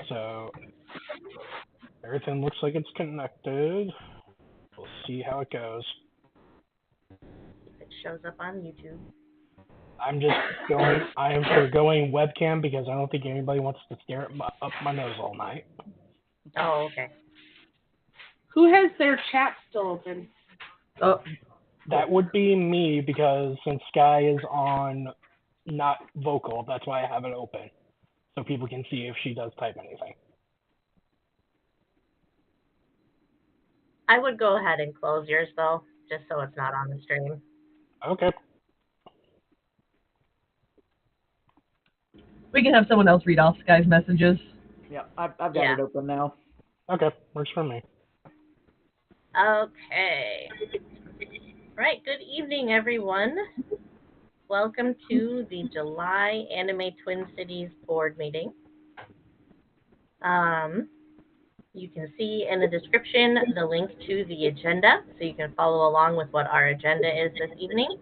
So everything looks like it's connected. We'll see how it goes. If it shows up on YouTube. I am forgoing webcam because I don't think anybody wants to stare up my nose all night. Oh, okay. Who has their chat still open? Oh, That would be me because since Sky is on not vocal, that's why I have it open. So people can see if she does type anything. I would go ahead and close yours though, just so it's not on the stream. Okay. We can have someone else read off Sky's messages. Yeah, I've got it open now. Okay, works for me. Okay. Right, good evening, everyone. Welcome to the July Anime Twin Cities board meeting. You can see in the description the link to the agenda, so you can follow along with what our agenda is this evening.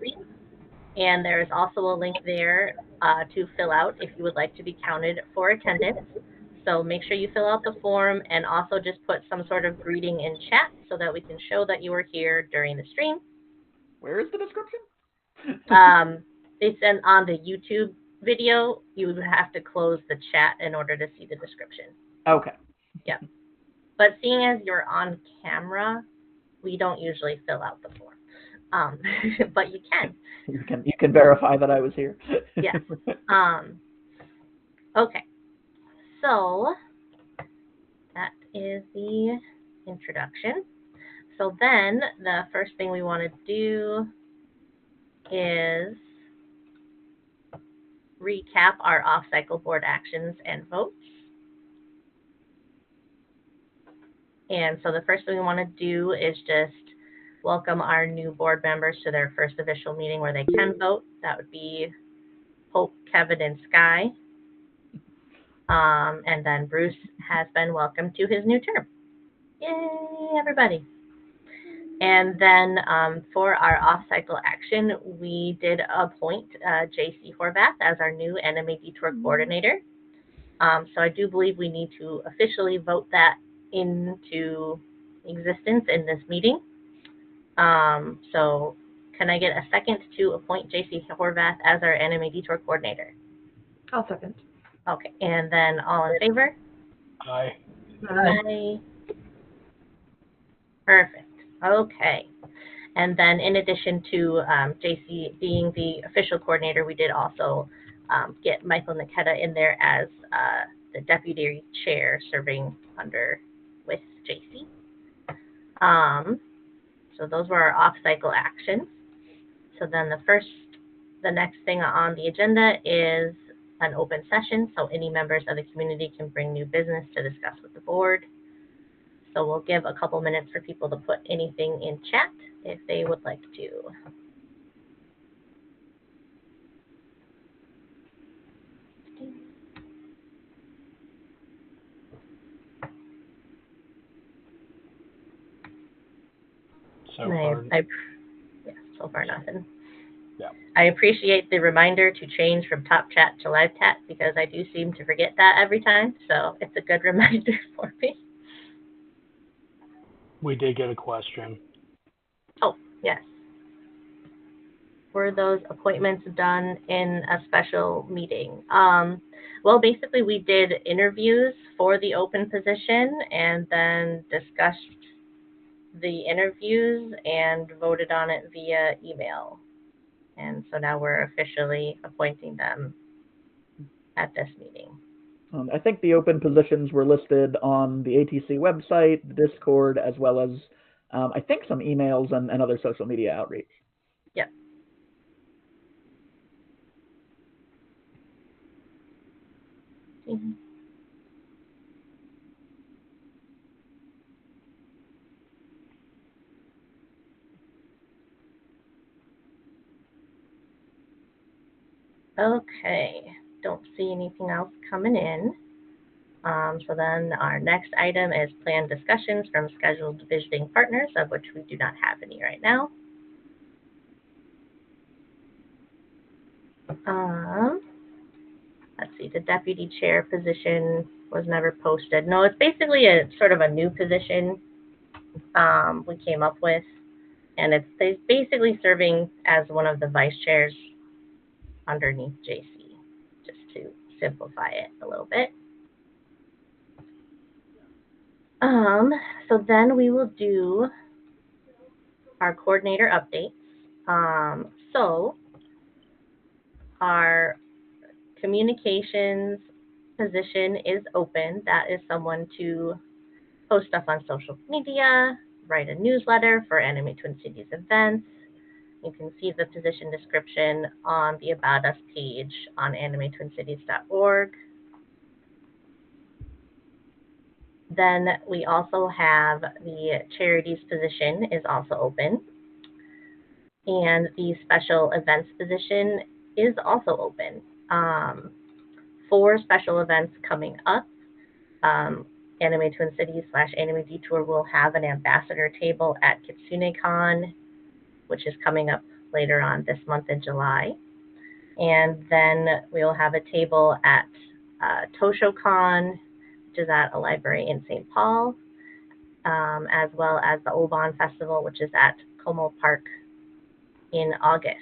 And there is also a link there to fill out if you would like to be counted for attendance. So make sure you fill out the form and also just put some sort of greeting in chat so that we can show that you were here during the stream. Where is the description? They sent on the YouTube video, you would have to close the chat in order to see the description. Okay. Yeah. But seeing as you're on camera, we don't usually fill out the form. But you can. You can verify that I was here. Yes. Okay. So that is the introduction. So then the first thing we want to do is recap our off-cycle board actions and votes. And so the first thing we want to do is just welcome our new board members to their first official meeting where they can vote. That would be Hope, Kevin, and Sky. And then Bruce has been welcomed to his new term. Yay, everybody. And then for our off-cycle action, we did appoint J.C. Horvath as our new Anime Detour coordinator. So I do believe we need to officially vote that into existence in this meeting. So can I get a second to appoint J.C. Horvath as our Anime Detour coordinator? I'll second. Okay, and then all in favor? Aye. Aye. Perfect. Okay. And then in addition to JC being the official coordinator, we did also get Michael Niketa in there as the deputy chair serving under with JC. So those were our off-cycle actions. So then the next thing on the agenda is an open session. So any members of the community can bring new business to discuss with the board. So we'll give a couple minutes for people to put anything in chat if they would like to. So far nothing. Yeah. I appreciate the reminder to change from top chat to live chat because I do seem to forget that every time. So it's a good reminder for me. We did get a question. Oh, yes. Were those appointments done in a special meeting? Well, basically we did interviews for the open position and then discussed the interviews and voted on it via email. And so now we're officially appointing them at this meeting. I think the open positions were listed on the ATC website, the Discord, as well as I think some emails and other social media outreach. Yep. Mm-hmm. Okay, don't see anything else coming in. So then our next item is planned discussions from scheduled visiting partners, of which we do not have any right now. Let's see, the deputy chair position was never posted. No, it's basically a sort of a new position we came up with, and it's basically serving as one of the vice chairs underneath JC, just to simplify it a little bit. So then we will do our coordinator updates. So our communications position is open. That is someone to post stuff on social media, write a newsletter for Anime Twin Cities events. You can see the position description on the About Us page on animetwincities.org. Then we also have the charities position is also open. And the special events position is also open. 4 special events coming up. Anime Twin Cities / Anime Detour will have an ambassador table at KitsuneCon, which is coming up later on this month in July. And then we'll have a table at ToshoCon, which is at a library in St. Paul, as well as the Oban Festival, which is at Como Park in August.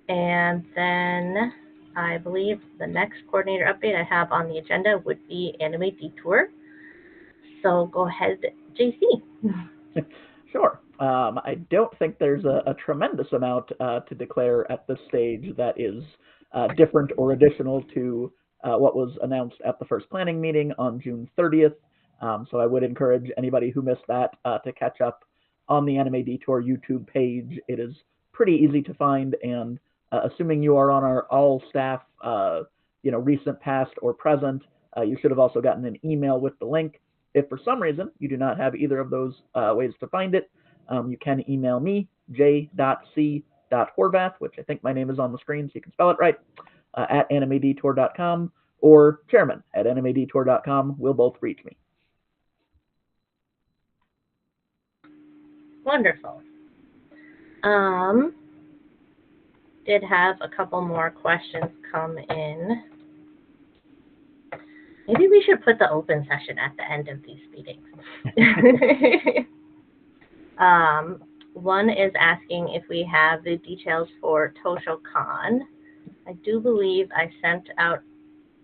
And then I believe the next coordinator update I have on the agenda would be Anime Detour. So go ahead, JC. Sure. I don't think there's a tremendous amount to declare at this stage that is different or additional to what was announced at the first planning meeting on June 30th. So I would encourage anybody who missed that to catch up on the Anime Detour YouTube page. It is pretty easy to find, and assuming you are on our all staff, recent, past, or present, you should have also gotten an email with the link. If for some reason you do not have either of those ways to find it, you can email me, j.c.horvath, which I think my name is on the screen so you can spell it right, at animedetour.com, or chairman at animedetour.com. Will both reach me. Wonderful. Did have a couple more questions come in. Maybe we should put the open session at the end of these meetings. One is asking if we have the details for ToshoCon. I do believe I sent out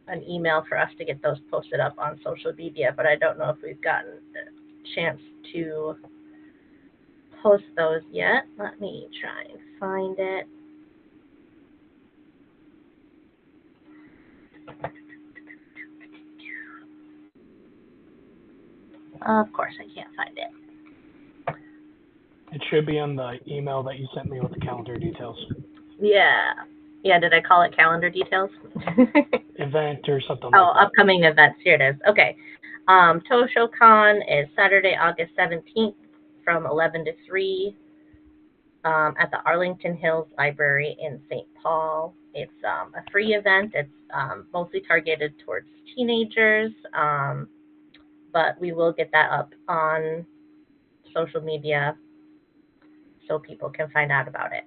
an email for us to get those posted up on social media, but I don't know if we've gotten a chance to post those yet. Let me try and find it. Of course, I can't find it. It should be on the email that you sent me with the calendar details. Yeah. Yeah, did I call it calendar details? Event or something like Oh, that. upcoming events. Here it is. Okay. ToshoCon is Saturday, August 17th from 11 to 3 at the Arlington Hills Library in St. Paul. It's a free event. It's mostly targeted towards teenagers, but we will get that up on social media so people can find out about it.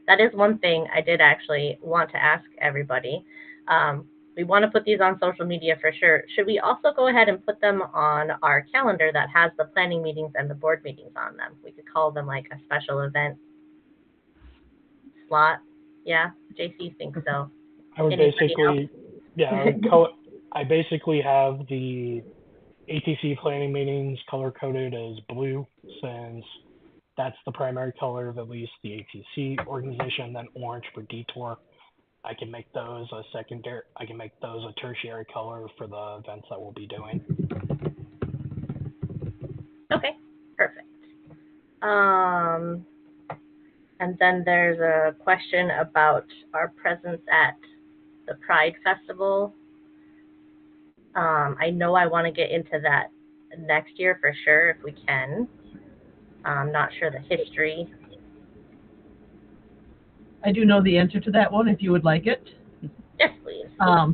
That is one thing I did actually want to ask everybody. We want to put these on social media for sure. Should we also go ahead and put them on our calendar that has the planning meetings and the board meetings on them? We could call them like a special event slot. Yeah, JC thinks so. I would basically, yeah, I basically have the ATC planning meetings color-coded as blue, since that's the primary color of at least the ATC organization, then orange for Detour. I can make those a tertiary color for the events that we'll be doing. Okay, perfect. And then there's a question about our presence at the Pride Festival. I know I want to get into that next year for sure if we can. I'm not sure the history. I do know the answer to that one if you would like it. Yes, please.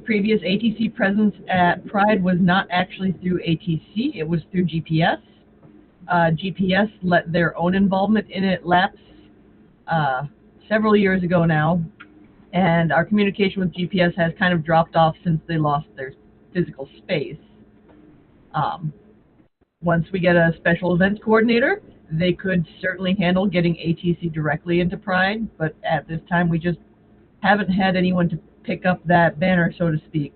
Previous ATC presence at Pride was not actually through ATC, it was through GPS. GPS let their own involvement in it lapse several years ago now, and our communication with GPS has kind of dropped off since they lost their physical space. Once we get a special events coordinator, they could certainly handle getting ATC directly into Pride, but at this time we just haven't had anyone to pick up that banner, so to speak.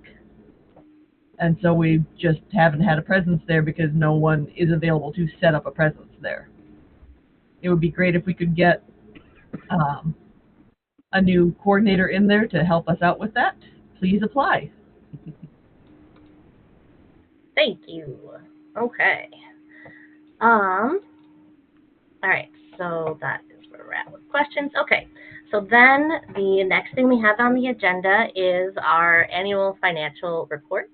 And so we just haven't had a presence there because no one is available to set up a presence there. It would be great if we could get a new coordinator in there to help us out with that. Please apply. Thank you. Okay. All right, so that is where we're at with questions. Okay, so then the next thing we have on the agenda is our annual financial report.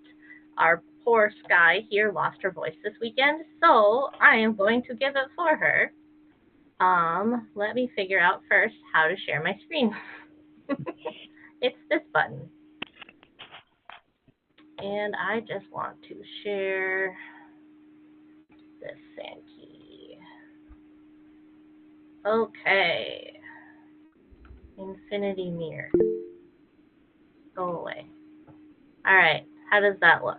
Our poor Sky here lost her voice this weekend, so I am going to give it for her. Let me figure out first how to share my screen. It's this button. And I just want to share this Sankey. Okay. Infinity mirror. Go away. All right. How does that look?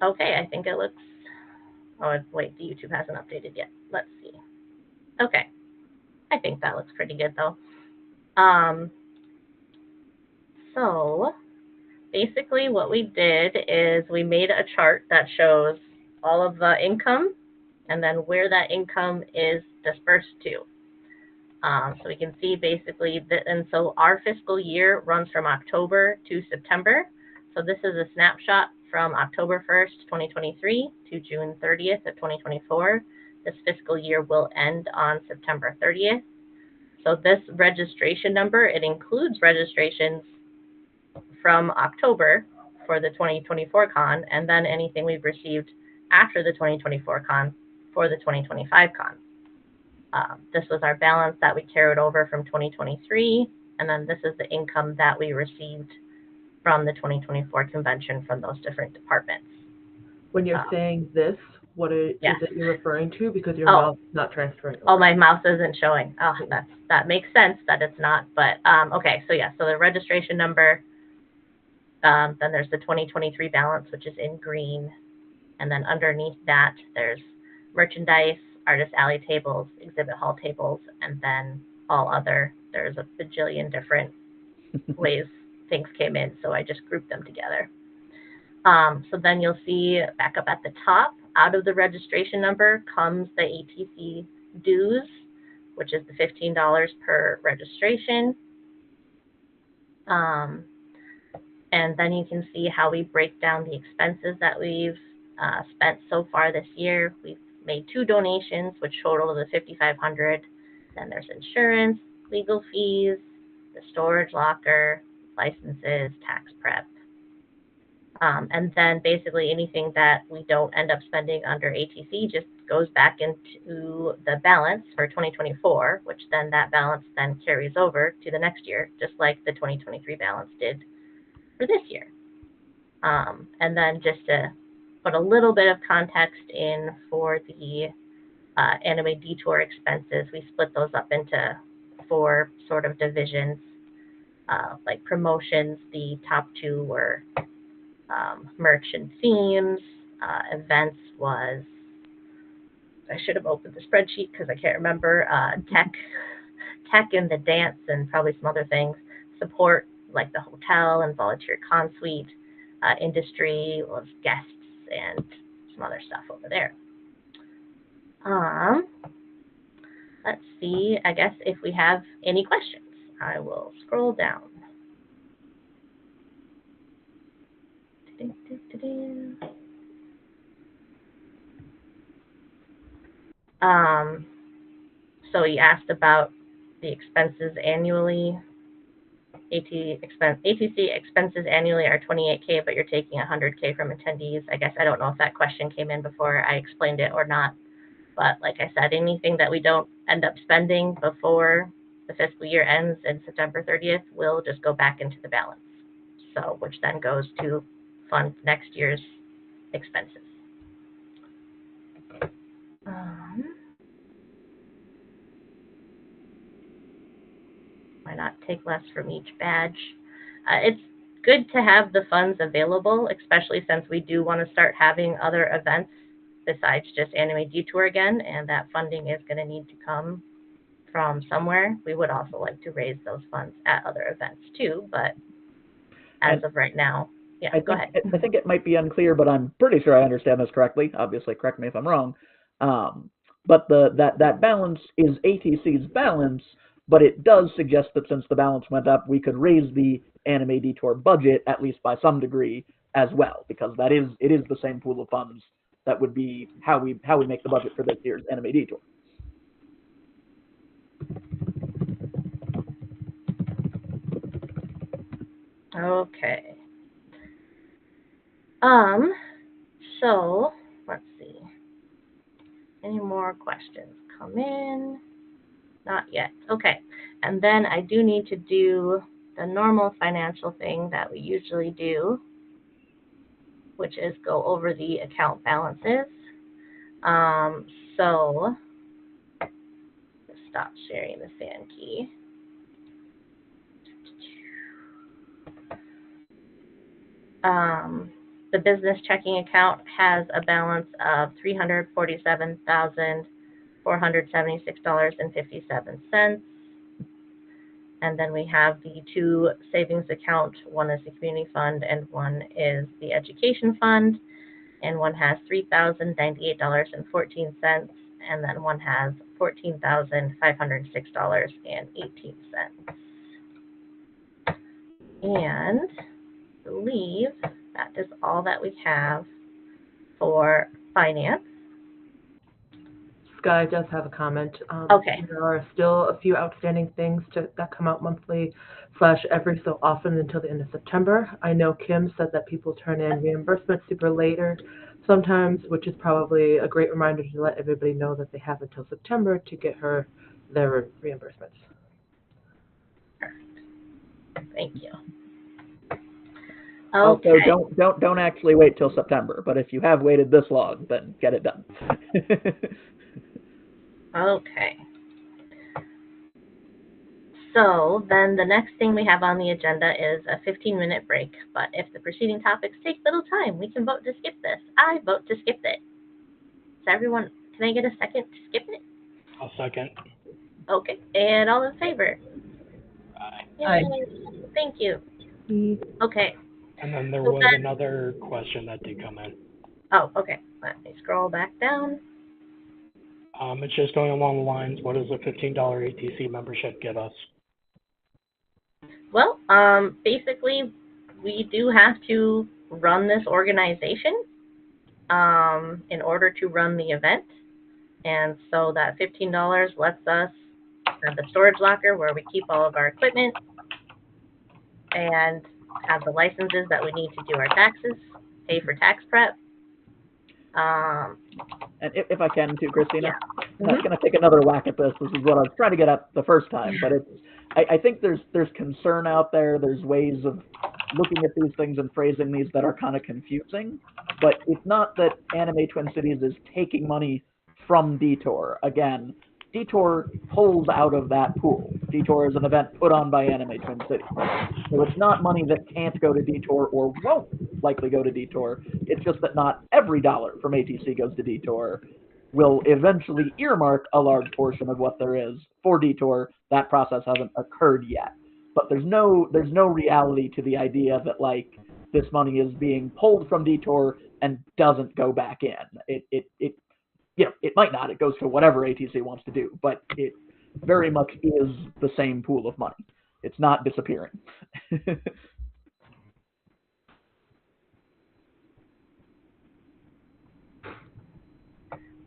Okay, I think it looks... Oh, wait, the YouTube hasn't updated yet. Let's see. Okay. I think that looks pretty good, though. So, basically what we did is we made a chart that shows all of the income and then where that income is dispersed to. So we can see basically that, and so our fiscal year runs from October to September. So this is a snapshot from October 1st, 2023 to June 30th of 2024. This fiscal year will end on September 30th. So this registration number, it includes registrations from October for the 2024 con, and then anything we've received after the 2024 con for the 2025 con. This was our balance that we carried over from 2023, and then this is the income that we received from the 2024 convention from those different departments. When you're saying this, what is Yes. it you're referring to? Because your mouth is not transferring. Oh, my mouse isn't showing. Oh, that makes sense that it's not. But okay, so yeah, so the registration number, then there's the 2023 balance, which is in green, and then underneath that there's merchandise, artist alley tables, exhibit hall tables, and then all other. There's a bajillion different ways things came in, so I just grouped them together. So then you'll see back up at the top, out of the registration number comes the ATC dues, which is the $15 per registration. And then you can see how we break down the expenses that we've spent so far this year. We've made 2 donations, which total to the $5,500. Then there's insurance, legal fees, the storage locker, licenses, tax prep. And then basically anything that we don't end up spending under ATC just goes back into the balance for 2024, which then that balance then carries over to the next year, just like the 2023 balance did for this year. And then just to put a little bit of context in for the Anime Detour expenses, we split those up into 4 sort of divisions. Like promotions, the top 2 were merch and themes. Events was, I should have opened the spreadsheet because I can't remember, tech and the dance and probably some other things. Support, like the hotel and volunteer con suite. Industry was guests and some other stuff over there. Let's see, I guess if we have any questions, I will scroll down. So you asked about the expenses annually. ATC expenses annually are $28K, but you're taking $100K from attendees. I guess I don't know if that question came in before I explained it or not. But like I said, anything that we don't end up spending before the fiscal year ends in September 30th will just go back into the balance. So, which then goes to fund next year's expenses. take less from each badge. It's good to have the funds available, especially since we do want to start having other events besides just Anime Detour again, and that funding is going to need to come from somewhere. We would also like to raise those funds at other events too, but as of right now, yeah, go ahead. I think it might be unclear, but I'm pretty sure I understand this correctly. Obviously, correct me if I'm wrong. But that balance is ATC's balance, but it does suggest that since the balance went up, we could raise the Anime Detour budget, at least by some degree, as well, because it is the same pool of funds. That would be how we make the budget for this year's Anime Detour. Okay. So let's see. Any more questions come in? Not yet. Okay. And then I do need to do the normal financial thing that we usually do, which is go over the account balances. So stop sharing the fan key. The business checking account has a balance of $347,476.57. And then we have the two savings accounts. One is the community fund and one is the education fund. And one has $3,098.14. And then one has $14,506.18. And I believe that is all that we have for finance. Sky does have a comment. Okay. There are still a few outstanding things that come out monthly / every so often until the end of September. I know Kim said that people turn in reimbursements super later sometimes, which is probably a great reminder to let everybody know that they have until September to get their reimbursements. Perfect. Thank you. Also, Okay. don't actually wait till September, but if you have waited this long, then get it done. Okay. So then the next thing we have on the agenda is a 15-minute break. But if the preceding topics take little time, we can vote to skip this. I vote to skip it. So everyone, can I get a second to skip it? I'll second. Okay. And all in favor? Aye. Yay. Thank you. Okay. And then there was another question that did come in. Oh, okay. Let me scroll back down. It's just going along the lines, what does a $15 ATC membership get us? Well, basically, we do have to run this organization in order to run the event. And so that $15 lets us have the storage locker where we keep all of our equipment and have the licenses that we need to do our taxes, pay for tax prep. And if I can too, Christina, Yeah. I'm going to take another whack at this. This is what I was trying to get at the first time, but I think there's concern out there. There's ways of looking at these things and phrasing these that are kind of confusing. But it's not that Anime Twin Cities is taking money from Detour. Again, Detour pulls out of that pool. Detour is an event put on by Anime Twin Cities. So it's not money that can't go to Detour or won't likely go to Detour. It's just that not every dollar from ATC goes to Detour. Will eventually earmark a large portion of what there is for Detour. That process hasn't occurred yet. But there's no reality to the idea that like this money is being pulled from Detour and doesn't go back in. It might not. It goes to whatever ATC wants to do, but it very much is the same pool of money. It's not disappearing.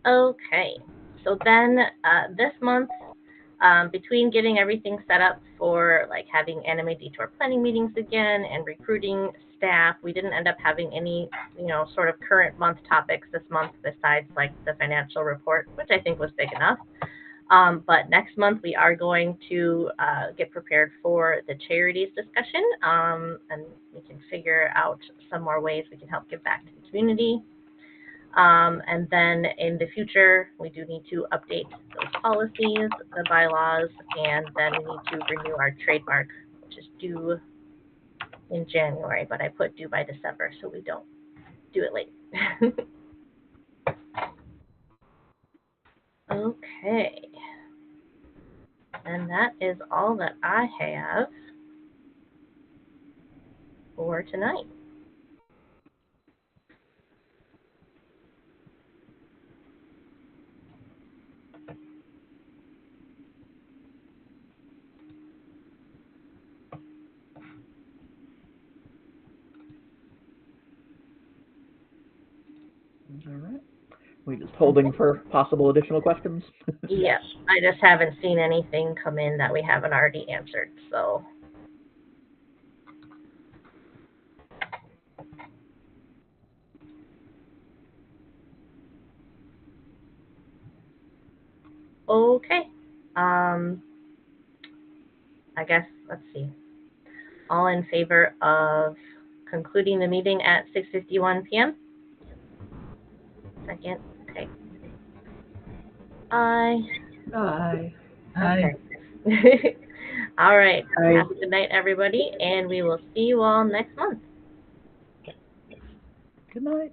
Okay. So then this month, between getting everything set up for like having Anime Detour planning meetings again and recruiting staff, we didn't end up having any, sort of current month topics this month besides like the financial report, which I think was big enough. But next month we are going to get prepared for the charities discussion, and we can figure out some more ways we can help give back to the community. And then in the future, we do need to update those policies, the bylaws, and then we need to renew our trademark, which is due in January, but I put due by December so we don't do it late. Okay. And that is all that I have for tonight. All right. We just holding for possible additional questions? Yeah, I just haven't seen anything come in that we haven't already answered, so. Okay. I guess, let's see. All in favor of concluding the meeting at 6:51 p.m.? Second? Okay. Aye. Aye. Aye. Okay. All right. Aye. Have a good night, everybody, and we will see you all next month. Good night.